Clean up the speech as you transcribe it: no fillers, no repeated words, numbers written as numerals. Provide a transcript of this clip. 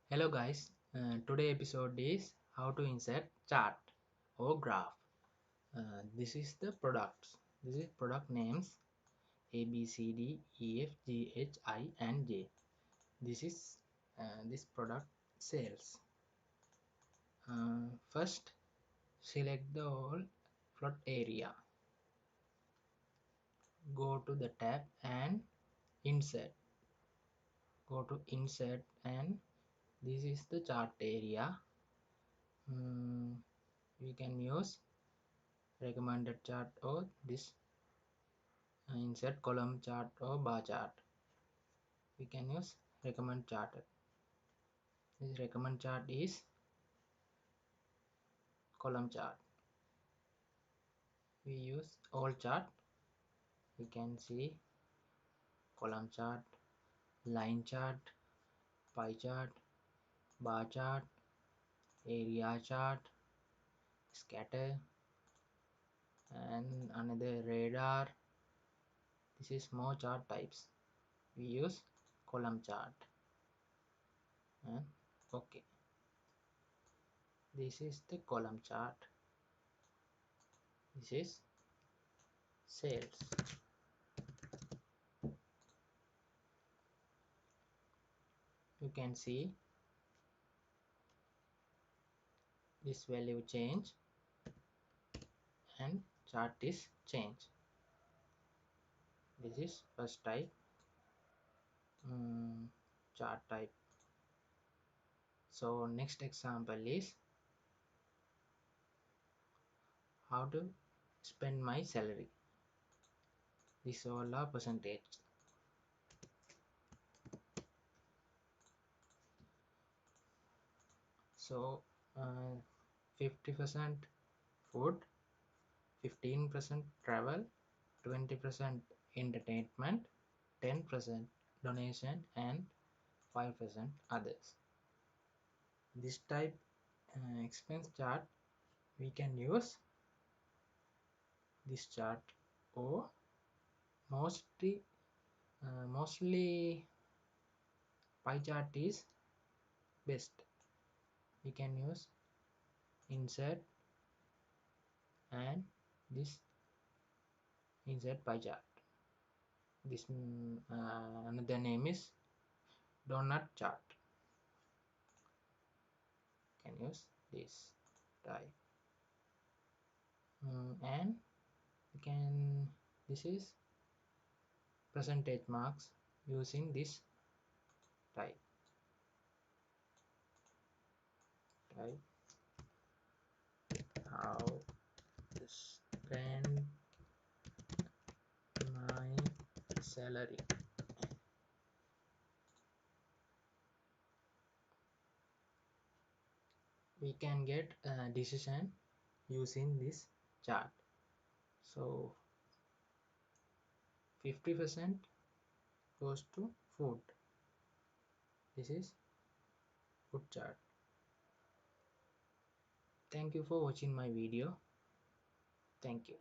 Hello guys, today episode is how to insert chart or graph. This is the products. This is product names A B C D E F G H I and J. This is this product sales. First, select the whole plot area. Go to the tab and insert. Go to insert and this is the chart area. We can use recommended chart or this insert column chart or bar chart. We can use recommend chart. This recommend chart is column chart. We use all chart. We can see column chart, line chart, pie chart, bar chart, area chart, scatter, and another radar. This is more chart types. We use column chart. And okay, this is the column chart. This is sales. You can see this value change and chart is change. This is first type, chart type. So next example is how to spend my salary. This all are percentage. So 50% food, 15% travel, 20% entertainment, 10% donation, and 5% others. This type expense chart we can use this chart, or mostly pie chart is best. We can use insert and this insert pie chart. This another name is donut chart. Can use this type. And we can, this is percentage marks using this type. How to spend my salary. We can get a decision using this chart. So 50% goes to food. This is food chart. Thank you for watching my video. Thank you.